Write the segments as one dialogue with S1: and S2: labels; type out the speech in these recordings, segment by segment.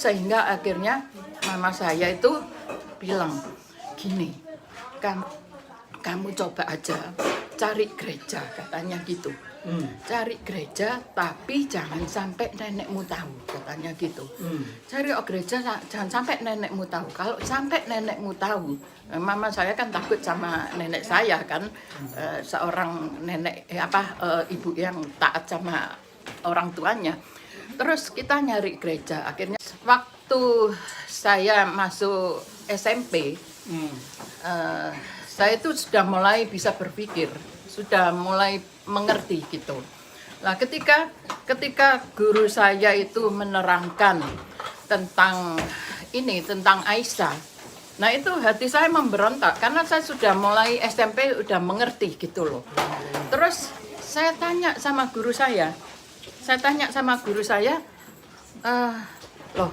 S1: Sehingga akhirnya mama saya itu bilang gini, kamu coba aja cari gereja, katanya gitu. Cari gereja tapi jangan sampai nenekmu tahu, katanya gitu. Cari gereja jangan sampai nenekmu tahu. Kalau sampai nenekmu tahu, mama saya kan takut sama nenek saya kan, seorang nenek ibu yang taat sama orang tuanya. Terus kita nyari gereja. Akhirnya waktu saya masuk SMP, saya itu sudah mulai bisa berpikir, sudah mulai mengerti gitu. Nah, ketika guru saya itu menerangkan tentang Aisyah, nah itu hati saya memberontak karena saya sudah mulai SMP udah mengerti gitu loh. Terus saya tanya sama guru saya, loh,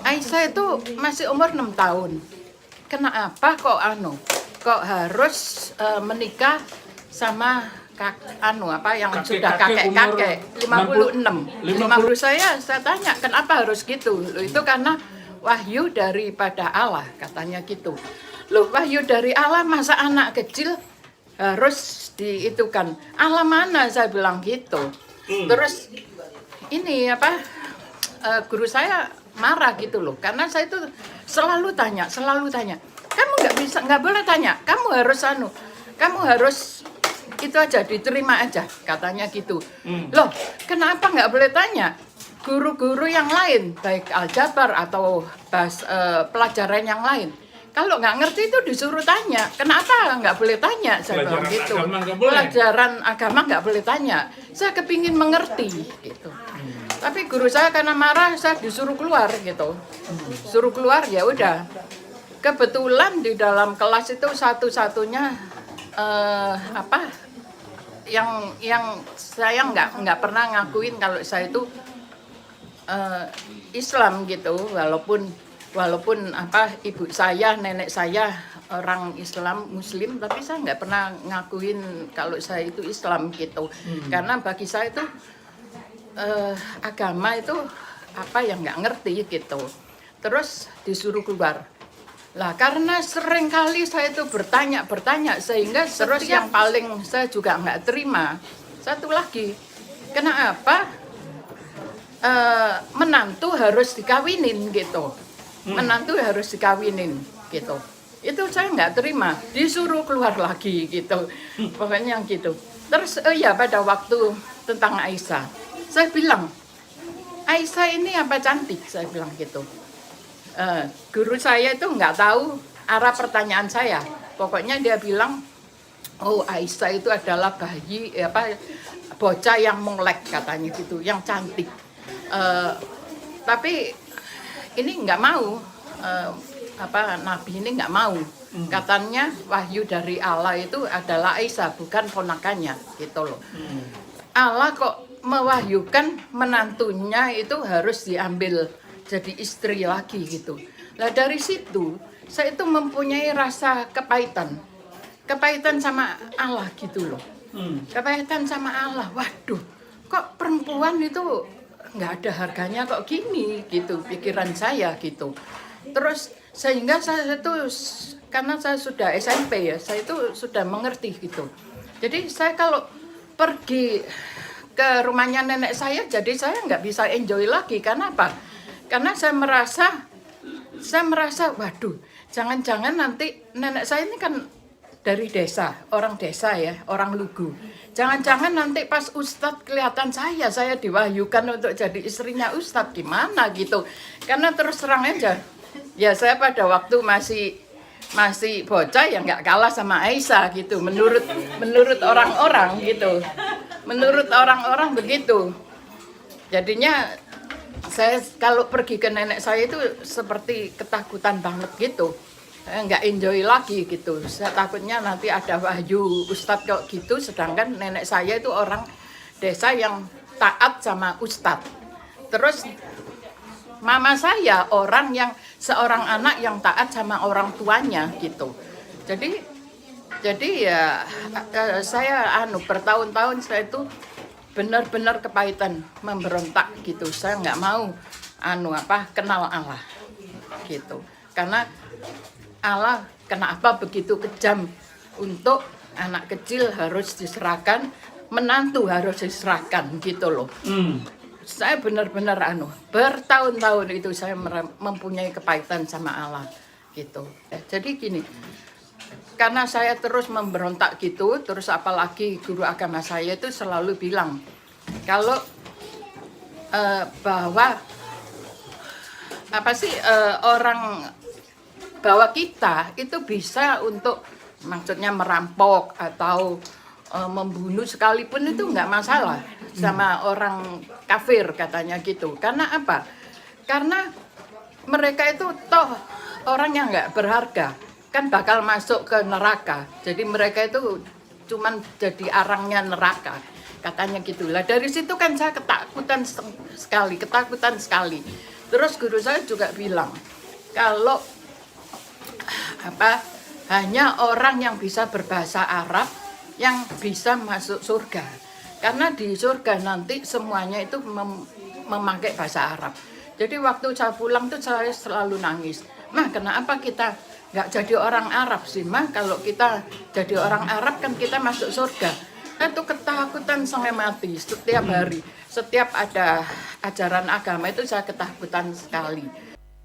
S1: Aisyah itu masih umur 6 tahun. Kenapa kok harus menikah sama yang sudah kakek-kakek 56. Guru saya tanya, kenapa harus gitu? Loh, itu karena wahyu daripada Allah, katanya gitu. Loh, wahyu dari Allah, masa anak kecil harus diitukan? Allah mana, saya bilang gitu. Terus guru saya marah gitu loh, karena saya itu selalu tanya, kamu nggak boleh tanya, kamu harus itu aja, diterima aja, katanya gitu. Loh, kenapa nggak boleh tanya? Guru-guru yang lain, baik aljabar atau pelajaran yang lain, kalau nggak ngerti itu disuruh tanya. Kenapa nggak boleh tanya? Saya bilang gitu. Pelajaran agama nggak boleh tanya. Saya kepingin mengerti gitu. Tapi guru saya karena marah, saya disuruh keluar gitu. Suruh keluar, ya udah. Kebetulan di dalam kelas itu satu-satunya yang saya nggak pernah ngakuin kalau saya itu Islam gitu, walaupun ibu saya, nenek saya orang Islam Muslim, tapi saya nggak pernah ngakuin kalau saya itu Islam gitu. Karena bagi saya itu agama itu yang nggak ngerti gitu. Terus disuruh keluar. Lah karena sering kali saya itu bertanya sehingga terus yang paling saya juga nggak terima satu lagi, kenapa menantu harus dikawinin gitu. Menantu harus dikawinin gitu. Itu saya nggak terima, disuruh keluar lagi gitu. Pokoknya gitu. Terus pada waktu tentang Aisyah, saya bilang, Aisyah ini apa cantik, saya bilang gitu. Guru saya itu nggak tahu arah pertanyaan saya. Pokoknya dia bilang, oh Aisyah itu adalah bocah yang molek, katanya gitu, yang cantik. Tapi ini nggak mau, Nabi ini nggak mau. Katanya wahyu dari Allah itu adalah Aisyah, bukan ponakannya gitu loh. Allah kok mewahyukan menantunya itu harus diambil jadi istri lagi gitu. Nah dari situ saya itu mempunyai rasa kepahitan sama Allah gitu loh. Kepahitan sama Allah. Waduh, kok perempuan itu nggak ada harganya kok gini gitu, pikiran saya gitu. Terus sehingga saya itu, karena saya sudah SMP ya, saya itu sudah mengerti gitu. Jadi saya kalau pergi ke rumahnya nenek saya, jadi saya nggak bisa enjoy lagi. Karena apa? Karena saya merasa waduh, jangan-jangan nanti nenek saya ini kan dari desa, orang desa ya, orang Lugu. Jangan-jangan nanti pas Ustadz kelihatan saya diwahyukan untuk jadi istrinya Ustadz, gimana gitu. Karena terus terang aja, ya saya pada waktu masih bocah ya nggak kalah sama Aisyah gitu, menurut orang-orang gitu. Menurut orang-orang begitu. Jadinya saya kalau pergi ke nenek saya itu seperti ketakutan banget gitu. Nggak enjoy lagi gitu. Saya takutnya nanti ada wahyu Ustadz kok gitu, sedangkan nenek saya itu orang desa yang taat sama Ustadz. Terus mama saya seorang anak yang taat sama orang tuanya gitu. Jadi ya saya bertahun-tahun saya itu benar-benar kepahitan, memberontak gitu. Saya nggak mau kenal Allah gitu. Karena Allah kenapa begitu kejam untuk anak kecil harus diserahkan, menantu harus diserahkan gitu loh. Saya benar-benar bertahun-tahun itu saya mempunyai kepahitan sama Allah gitu. Jadi gini, karena saya terus memberontak gitu, terus apalagi guru agama saya itu selalu bilang kalau bahwa orang bahwa kita itu bisa untuk maksudnya merampok atau membunuh sekalipun itu nggak masalah sama orang kafir katanya gitu. Karena apa? Karena mereka itu toh orang yang nggak berharga kan bakal masuk ke neraka. Jadi mereka itu cuman jadi arangnya neraka katanya gitulah. Dari situ kan saya ketakutan sekali. Terus guru saya juga bilang kalau hanya orang yang bisa berbahasa Arab yang bisa masuk surga. Karena di surga nanti semuanya itu memakai bahasa Arab. Jadi waktu saya pulang tuh saya selalu nangis. Mah, kenapa kita nggak jadi orang Arab sih, Mah? Kalau kita jadi orang Arab kan kita masuk surga. Itu ketakutan sampai mati setiap hari. Setiap ada ajaran agama itu saya ketakutan sekali.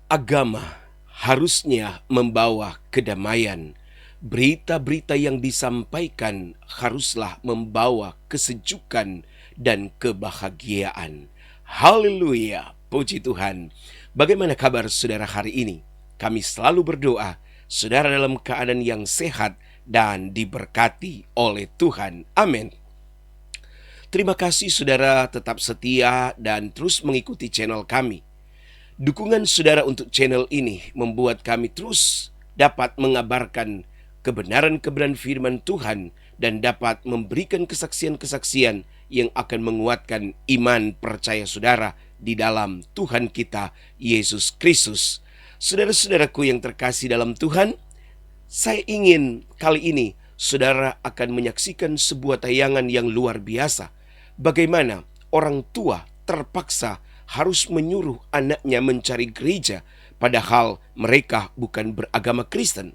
S2: Agama harusnya membawa kedamaian. Berita-berita yang disampaikan haruslah membawa kesejukan dan kebahagiaan. Haleluya, puji Tuhan. Bagaimana kabar saudara hari ini? Kami selalu berdoa, saudara dalam keadaan yang sehat dan diberkati oleh Tuhan. Amin. Terima kasih saudara tetap setia dan terus mengikuti channel kami. Dukungan saudara untuk channel ini membuat kami terus dapat mengabarkan kebenaran-kebenaran firman Tuhan dan dapat memberikan kesaksian-kesaksian yang akan menguatkan iman percaya saudara di dalam Tuhan kita Yesus Kristus. Saudara-saudaraku yang terkasih dalam Tuhan, saya ingin kali ini saudara akan menyaksikan sebuah tayangan yang luar biasa. Bagaimana orang tua terpaksa harus menyuruh anaknya mencari gereja padahal mereka bukan beragama Kristen.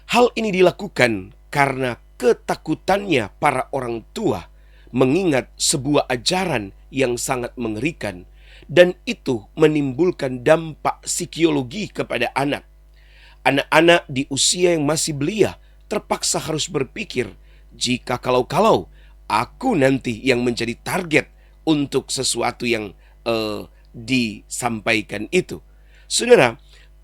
S2: Hal ini dilakukan karena ketakutannya para orang tua mengingat sebuah ajaran yang sangat mengerikan dan itu menimbulkan dampak psikologi kepada anak. Anak-anak di usia yang masih belia terpaksa harus berpikir, jika kalau aku nanti yang menjadi target untuk sesuatu yang disampaikan itu. Saudara,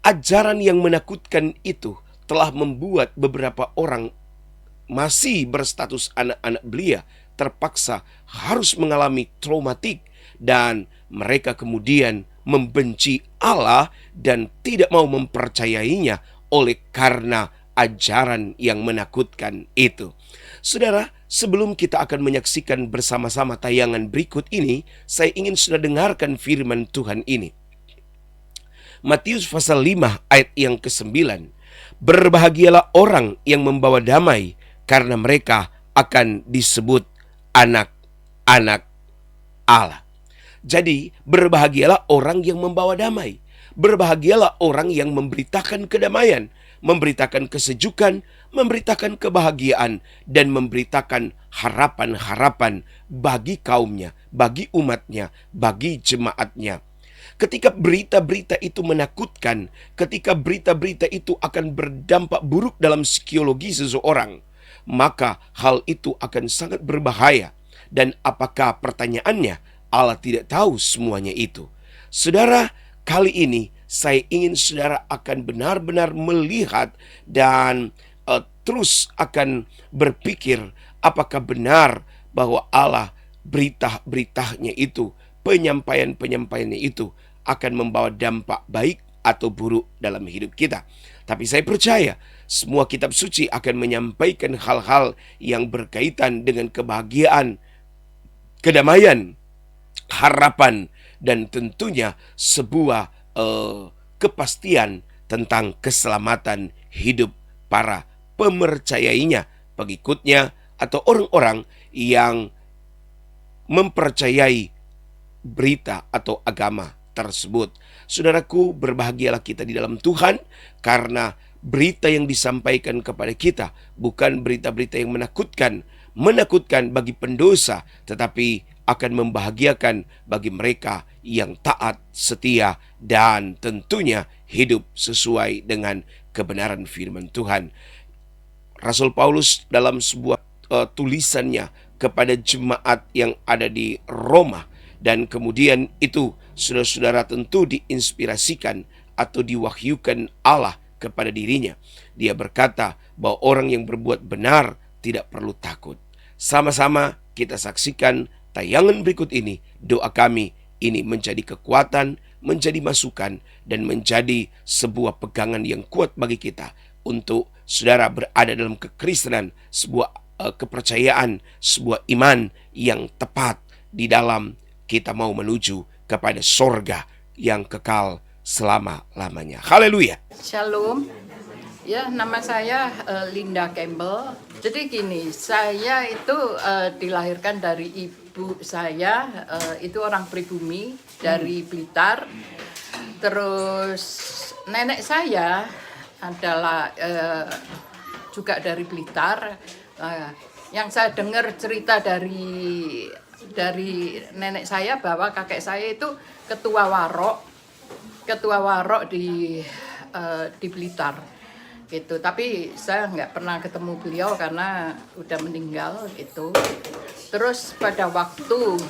S2: ajaran yang menakutkan itu telah membuat beberapa orang masih berstatus anak-anak belia terpaksa harus mengalami traumatik dan mereka kemudian membenci Allah dan tidak mau mempercayainya oleh karena ajaran yang menakutkan itu. Saudara, sebelum kita akan menyaksikan bersama-sama tayangan berikut ini, saya ingin saudara dengarkan firman Tuhan ini. Matius pasal 5 ayat yang ke-9. Berbahagialah orang yang membawa damai, karena mereka akan disebut anak-anak Allah. Jadi, berbahagialah orang yang membawa damai. Berbahagialah orang yang memberitakan kedamaian, memberitakan kesejukan, memberitakan kebahagiaan, dan memberitakan harapan-harapan bagi kaumnya, bagi umatnya, bagi jemaatnya. Ketika berita-berita itu menakutkan, ketika berita-berita itu akan berdampak buruk dalam psikologi seseorang, maka hal itu akan sangat berbahaya. Dan apakah pertanyaannya, Allah tidak tahu semuanya itu? Saudara, kali ini saya ingin saudara akan benar-benar melihat dan terus akan berpikir apakah benar bahwa Allah berita-beritanya itu, penyampaian-penyampaiannya itu akan membawa dampak baik atau buruk dalam hidup kita. Tapi saya percaya semua kitab suci akan menyampaikan hal-hal yang berkaitan dengan kebahagiaan, kedamaian, harapan, dan tentunya sebuah kepastian tentang keselamatan hidup para pemercayainya, pengikutnya, atau orang-orang yang mempercayai berita atau agama tersebut. Saudaraku, berbahagialah kita di dalam Tuhan karena berita yang disampaikan kepada kita bukan berita-berita yang menakutkan bagi pendosa, tetapi akan membahagiakan bagi mereka yang taat, setia, dan tentunya hidup sesuai dengan kebenaran firman Tuhan. Rasul Paulus dalam sebuah tulisannya kepada jemaat yang ada di Roma, dan kemudian itu saudara-saudara tentu diinspirasikan atau diwahyukan Allah kepada dirinya. Dia berkata bahwa orang yang berbuat benar tidak perlu takut. Sama-sama kita saksikan tayangan berikut ini. Doa kami ini menjadi kekuatan, menjadi masukan, dan menjadi sebuah pegangan yang kuat bagi kita untuk saudara berada dalam kekristenan, sebuah kepercayaan, sebuah iman yang tepat di dalam kita mau menuju kepada sorga yang kekal selama-lamanya. Haleluya.
S1: Shalom. Ya, nama saya Linda Campbell. Jadi gini, saya itu dilahirkan dari ibu saya, itu orang pribumi dari Blitar. Terus nenek saya adalah juga dari Blitar. Yang saya dengar cerita dari nenek saya bahwa kakek saya itu ketua warok di Blitar gitu. Tapi saya nggak pernah ketemu beliau karena udah meninggal gitu. Terus pada waktu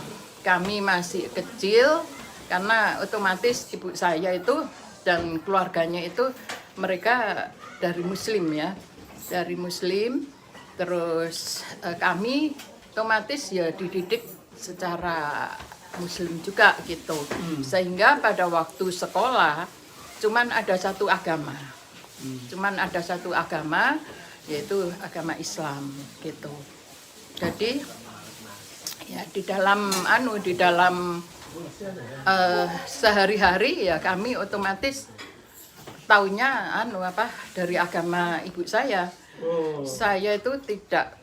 S1: kami masih kecil, karena otomatis ibu saya itu dan keluarganya itu mereka dari Muslim. Terus kami otomatis ya dididik secara Muslim juga gitu. Sehingga pada waktu sekolah cuman ada satu agama, yaitu agama Islam gitu. Jadi ya di dalam sehari-hari ya kami otomatis taunya dari agama ibu saya. Saya itu tidak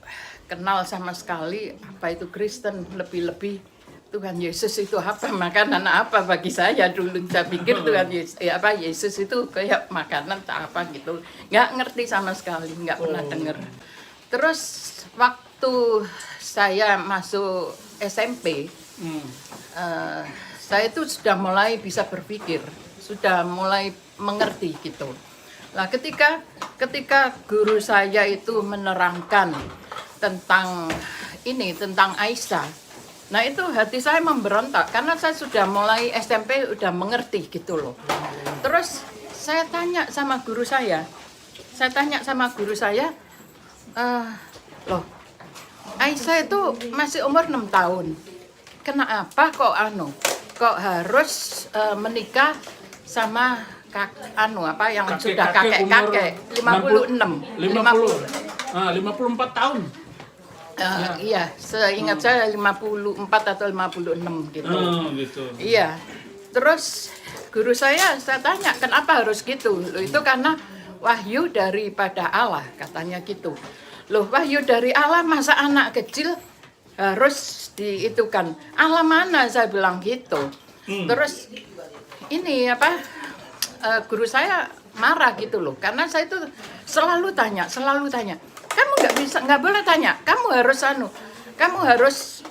S1: kenal sama sekali apa itu Kristen, lebih-lebih Tuhan Yesus itu apa, makanan apa bagi saya dulu. Saya pikir Tuhan Yesus itu kayak makanan tak apa gitu. Nggak ngerti sama sekali, nggak pernah dengar. Terus waktu saya masuk SMP, saya itu sudah mulai bisa berpikir, sudah mulai mengerti gitu. Nah, ketika guru saya itu menerangkan tentang Aisyah, nah itu hati saya memberontak karena saya sudah mulai SMP udah mengerti gitu loh. Terus saya tanya sama guru saya, loh, Aisyah itu masih umur 6 tahun, kenapa kok harus menikah sama yang sudah kakek 56
S3: 54 tahun.
S1: Iya, seingat saya 54 atau 56 gitu.
S3: Gitu.
S1: Iya. Terus guru saya tanya, kenapa harus gitu? Loh, itu karena wahyu daripada Allah, katanya gitu. Loh, wahyu dari Allah, masa anak kecil harus diitukan? Allah mana, saya bilang gitu. Terus guru saya marah gitu loh, karena saya itu selalu tanya. Kamu nggak boleh tanya. Kamu harus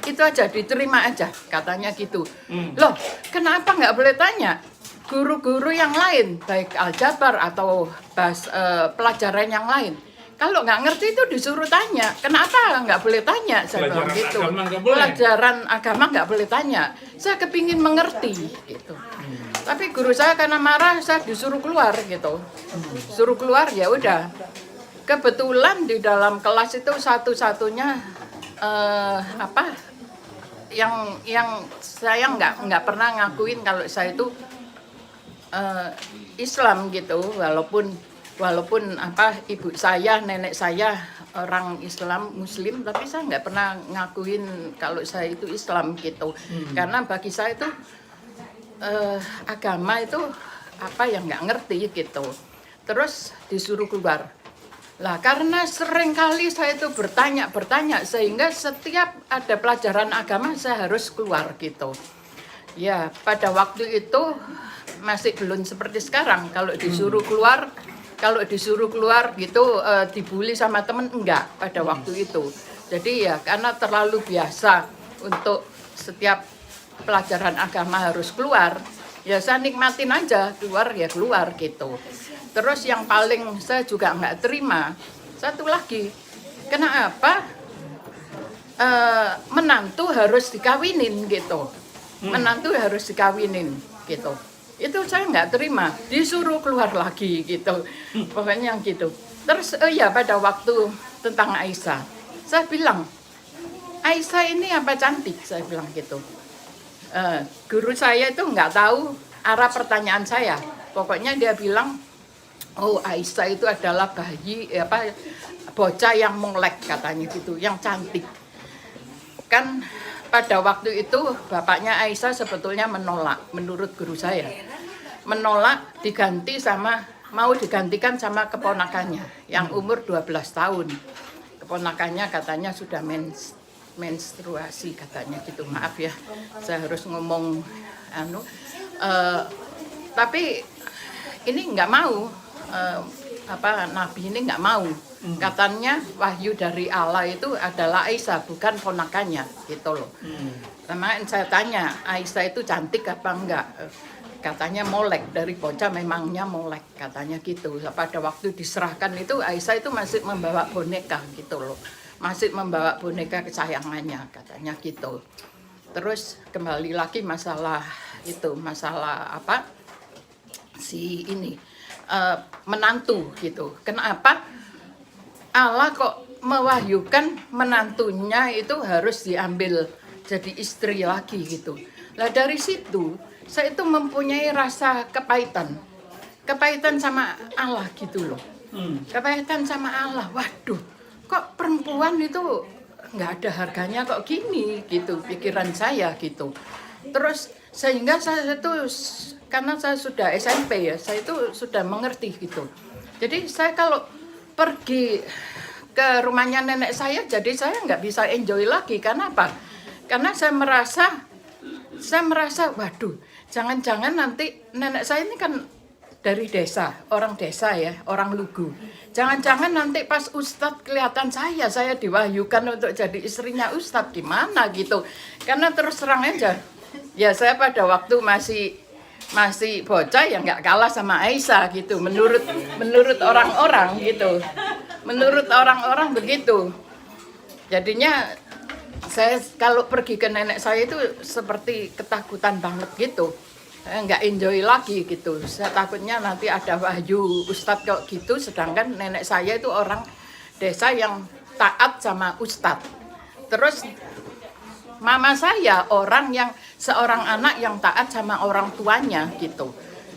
S1: itu aja, diterima aja, katanya gitu. Loh, kenapa nggak boleh tanya? Guru-guru yang lain, baik aljabar atau pelajaran yang lain, kalau nggak ngerti itu disuruh tanya. Kenapa nggak boleh tanya? Saya bilang gitu. Pelajaran agama nggak boleh tanya. Saya kepingin mengerti gitu. Tapi guru saya karena marah, saya disuruh keluar gitu. Suruh keluar, ya udah. Kebetulan di dalam kelas itu satu-satunya yang saya nggak pernah ngakuin kalau saya itu Islam gitu, walaupun ibu saya, nenek saya orang Islam Muslim, tapi saya nggak pernah ngakuin kalau saya itu Islam gitu. Karena bagi saya itu agama itu yang nggak ngerti gitu. Terus disuruh keluar. Lah karena sering kali saya itu bertanya sehingga setiap ada pelajaran agama saya harus keluar gitu. Ya, pada waktu itu masih belum seperti sekarang. Kalau disuruh keluar gitu dibully sama temen enggak pada waktu itu. Jadi ya karena terlalu biasa untuk setiap pelajaran agama harus keluar, ya saya nikmatin aja keluar ya keluar gitu. Terus yang paling saya juga nggak terima satu lagi, kenapa menantu harus dikawinin gitu. Menantu harus dikawinin gitu. Itu saya nggak terima, disuruh keluar lagi gitu. Pokoknya gitu. Terus ya pada waktu tentang Aisyah, saya bilang, Aisyah ini apa cantik, saya bilang gitu. Guru saya itu nggak tahu arah pertanyaan saya. Pokoknya dia bilang, oh Aisyah itu adalah bocah yang molek katanya gitu, yang cantik. Kan pada waktu itu bapaknya Aisyah sebetulnya menolak, menurut guru saya. Menolak mau digantikan sama keponakannya yang umur 12 tahun. Keponakannya katanya sudah menstruasi katanya gitu. Maaf ya, saya harus ngomong tapi ini nggak mau Nabi ini nggak mau. Katanya wahyu dari Allah itu adalah Aisyah, bukan ponakannya gitu loh. Makanya saya tanya, Aisyah itu cantik apa enggak? Katanya molek, dari bocah memangnya molek katanya gitu. Pada waktu diserahkan itu Aisyah itu masih membawa boneka gitu loh. Masih membawa boneka kesayangannya katanya gitu. Terus kembali lagi masalah menantu gitu. Kenapa Allah kok mewahyukan menantunya itu harus diambil jadi istri lagi gitu. Lah dari situ saya itu mempunyai rasa kepahitan sama Allah gitu loh. Kepahitan sama Allah. Waduh, kok perempuan itu nggak ada harganya kok gini gitu pikiran saya gitu. Terus sehingga saya itu karena saya sudah SMP ya, saya itu sudah mengerti gitu. Jadi saya kalau pergi ke rumahnya nenek saya, jadi saya nggak bisa enjoy lagi. Karena apa? Karena saya merasa, waduh, jangan-jangan nanti nenek saya ini kan dari desa, orang desa ya, orang Lugu. Jangan-jangan nanti pas Ustadz kelihatan saya diwahyukan untuk jadi istrinya Ustadz, gimana gitu. Karena terus terang aja, ya saya pada waktu masih bocah ya nggak kalah sama Aisyah gitu, menurut orang-orang gitu, menurut orang-orang begitu. Jadinya saya kalau pergi ke nenek saya itu seperti ketakutan banget gitu, saya nggak enjoy lagi gitu. Saya takutnya nanti ada wahyu Ustadz kok gitu, sedangkan nenek saya itu orang desa yang taat sama Ustadz. Terus mama saya seorang anak yang taat sama orang tuanya gitu.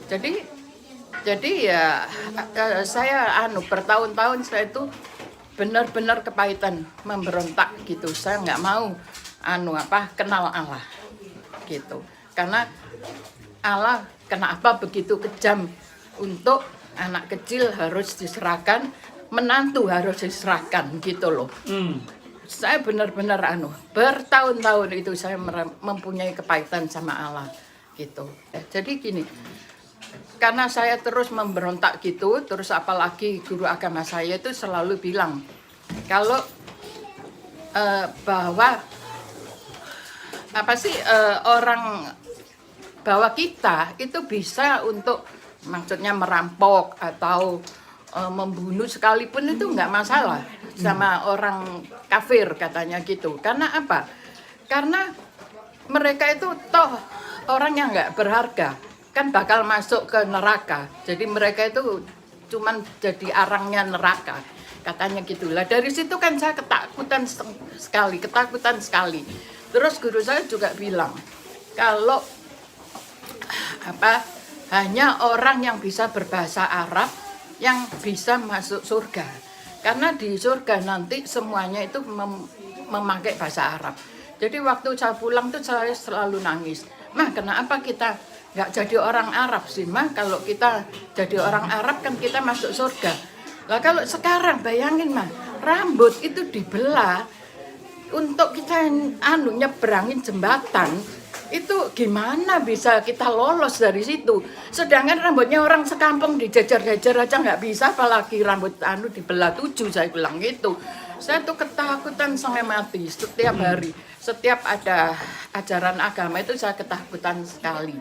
S1: Jadi ya saya bertahun-tahun saya itu benar-benar kepahitan, memberontak gitu. Saya nggak mau kenal Allah gitu. Karena Allah kenapa begitu kejam untuk anak kecil harus diserahkan, menantu harus diserahkan gitu loh. Saya benar-benar bertahun-tahun itu saya mempunyai kepahitan sama Allah gitu. Jadi gini, karena saya terus memberontak gitu, terus apalagi guru agama saya itu selalu bilang kalau bahwa bahwa kita itu bisa untuk maksudnya merampok atau membunuh sekalipun itu nggak masalah sama orang kafir katanya gitu. Karena apa? Karena mereka itu toh orang yang nggak berharga, kan bakal masuk ke neraka. Jadi mereka itu cuman jadi arangnya neraka katanya gitulah. Dari situ kan saya ketakutan sekali. Terus guru saya juga bilang kalau hanya orang yang bisa berbahasa Arab yang bisa masuk surga. Karena di surga nanti semuanya itu memakai bahasa Arab. Jadi waktu saya pulang tuh saya selalu nangis. Mah, kenapa kita nggak jadi orang Arab sih, Mah? Kalau kita jadi orang Arab kan kita masuk surga. Lah kalau sekarang bayangin, Mah, rambut itu dibelah untuk kita nyeberangin jembatan. Itu gimana bisa kita lolos dari situ? Sedangkan rambutnya orang sekampung dijajar-jajar aja nggak bisa, apalagi rambut dibelah 7, saya bilang gitu. Saya tuh ketakutan sampai mati setiap hari. Setiap ada ajaran agama itu saya ketakutan sekali.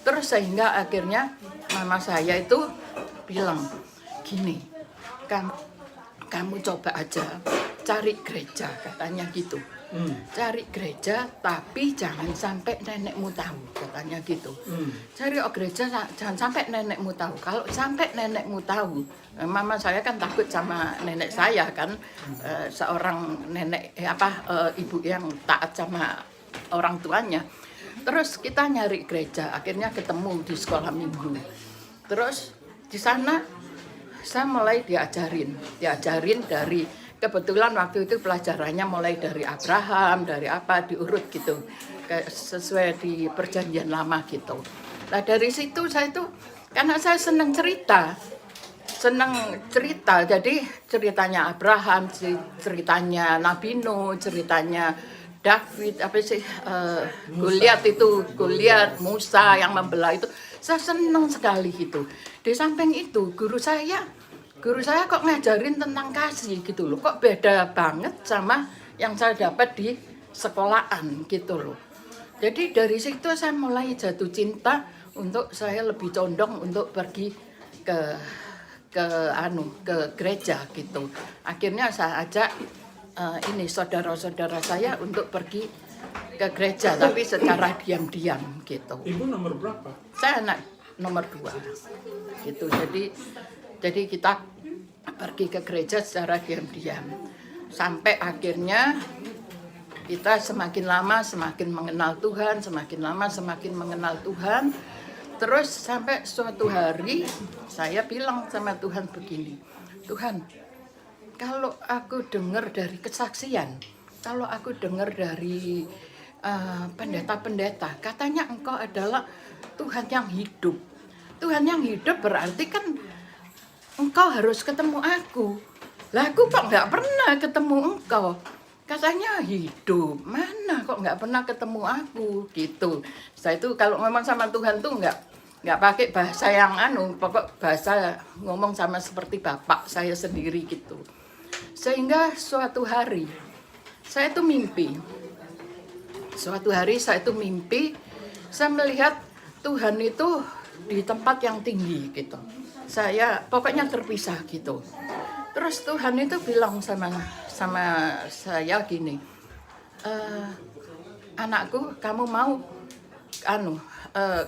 S1: Terus sehingga akhirnya mama saya itu bilang, gini, kamu coba aja cari gereja, katanya gitu. Cari gereja tapi jangan sampai nenekmu tahu, katanya gitu. Cari gereja jangan sampai nenekmu tahu. Kalau sampai nenekmu tahu, mama saya kan takut sama nenek saya kan, seorang nenek ibu yang taat sama orang tuanya. Terus kita nyari gereja, akhirnya ketemu di sekolah minggu. Terus di sana saya mulai diajarin dari, kebetulan waktu itu pelajarannya mulai dari Abraham, dari apa diurut gitu, sesuai di perjanjian lama gitu. Nah dari situ saya itu, karena saya senang cerita, jadi ceritanya Abraham, ceritanya Nabi Nuh, ceritanya David, Goliat, Musa yang membelah itu, saya senang sekali gitu. Di samping itu guru saya kok ngajarin tentang kasih gitu loh, kok beda banget sama yang saya dapat di sekolahan gitu loh. Jadi dari situ saya mulai jatuh cinta untuk saya lebih condong untuk pergi ke gereja gitu. Akhirnya saya ajak saudara-saudara saya untuk pergi ke gereja, tapi secara diam-diam gitu.
S3: Ibu nomor berapa?
S1: Saya anak nomor 2 gitu. Jadi kita pergi ke gereja secara diam-diam sampai akhirnya kita semakin lama semakin mengenal Tuhan, semakin lama semakin mengenal Tuhan. Terus sampai suatu hari saya bilang sama Tuhan begini, Tuhan, kalau aku dengar dari kesaksian, kalau aku dengar dari pendeta-pendeta, katanya Engkau adalah Tuhan yang hidup. Tuhan yang hidup berarti kan Engkau harus ketemu aku. Lah aku kok nggak pernah ketemu Engkau. Katanya hidup, mana kok nggak pernah ketemu aku gitu. Saya itu kalau ngomong sama Tuhan tuh nggak pakai bahasa yang pokok bahasa ngomong sama seperti bapak saya sendiri gitu. Sehingga suatu hari saya itu mimpi. Saya melihat Tuhan itu di tempat yang tinggi gitu. Saya pokoknya terpisah gitu. Terus Tuhan itu bilang sama saya gini, anakku, kamu mau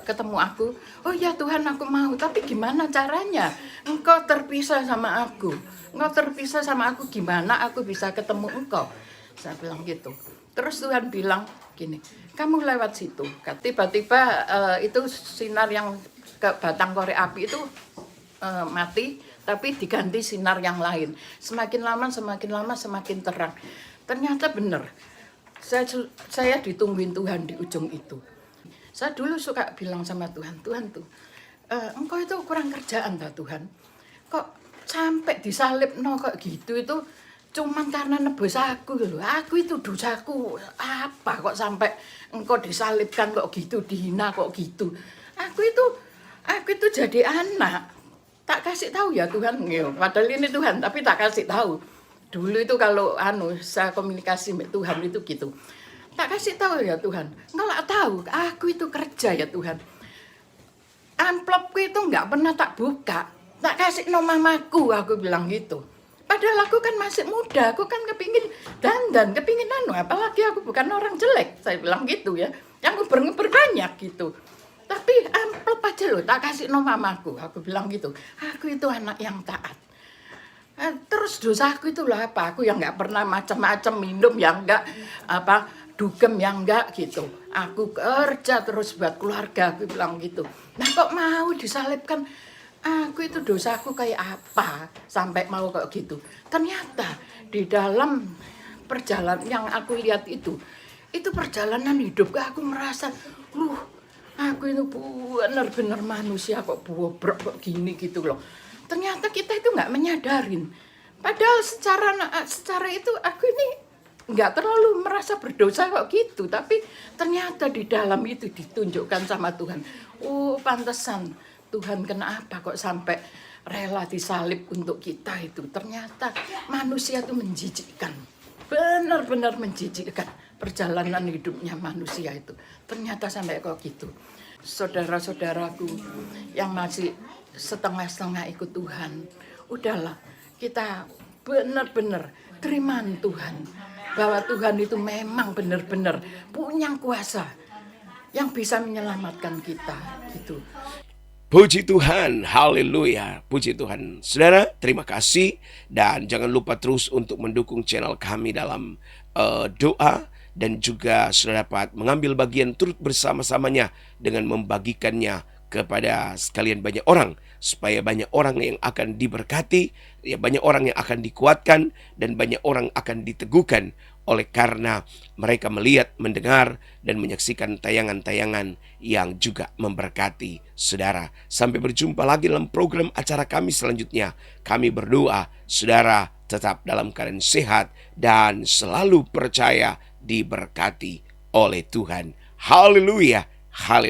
S1: ketemu aku? Oh ya Tuhan, aku mau, tapi gimana caranya? Engkau terpisah sama aku. Gimana aku bisa ketemu engkau? Saya bilang gitu. Terus Tuhan bilang gini, kamu lewat situ. Tiba-tiba itu sinar yang ke batang korek api itu mati, tapi diganti sinar yang lain. Semakin lama semakin terang. Ternyata benar. Saya ditungguin Tuhan di ujung itu. Saya dulu suka bilang sama Tuhan tuh, engkau itu kurang kerjaan dah Tuhan. Kok sampai disalib kok gitu, itu cuman karena nebus aku loh. Aku itu dosaku apa kok sampai engkau disalibkan kok gitu, dihina kok gitu. Aku itu jadi anak. Tak kasih tahu ya Tuhan, padahal ini Tuhan, tapi tak kasih tahu. Dulu itu kalau saya komunikasi dengan Tuhan itu gitu. Tak kasih tahu ya Tuhan. Nggak tahu, aku itu kerja ya Tuhan. Amplopku itu nggak pernah tak buka. Tak kasih mamaku, aku bilang gitu. Padahal aku kan masih muda, aku kan kepingin dandan, kepingin apalagi aku bukan orang jelek, saya bilang gitu ya. Yang nguber banyak gitu. Tapi amplop aja loh, tak kasih mamaku, aku bilang gitu. Aku itu anak yang taat. Terus dosaku itu lah apa? Aku yang nggak pernah macam-macam minum yang nggak dugem yang enggak gitu. Aku kerja terus buat keluarga, aku bilang gitu. Nah kok mau disalibkan? Aku itu dosaku kayak apa sampai mau kayak gitu. Ternyata di dalam perjalanan yang aku lihat itu perjalanan hidup aku merasa, aku itu benar-benar manusia kok bobrok kok gini gitu loh. Ternyata kita itu nggak menyadarin. Padahal secara itu aku ini nggak terlalu merasa berdosa kok gitu, tapi ternyata di dalam itu ditunjukkan sama Tuhan. Oh, pantesan Tuhan kenapa kok sampai rela disalib untuk kita itu. Ternyata manusia itu menjijikkan. Benar-benar menjijikkan perjalanan hidupnya manusia itu. Ternyata sampai kok gitu. Saudara-saudaraku yang masih setengah-setengah ikut Tuhan, udahlah kita benar-benar terimaan Tuhan. Bahwa Tuhan itu memang benar-benar punya kuasa yang bisa menyelamatkan kita gitu.
S2: Puji Tuhan, haleluya, puji Tuhan. Saudara, terima kasih dan jangan lupa terus untuk mendukung channel kami dalam doa dan juga saudara dapat mengambil bagian turut bersama-samanya dengan membagikannya kepada sekalian banyak orang supaya banyak orang yang akan diberkati, ya banyak orang yang akan dikuatkan dan banyak orang akan diteguhkan oleh karena mereka melihat, mendengar, dan menyaksikan tayangan-tayangan yang juga memberkati saudara. Sampai berjumpa lagi dalam program acara kami selanjutnya. Kami berdoa, saudara tetap dalam keadaan sehat dan selalu percaya diberkati oleh Tuhan. Haleluya, haleluya.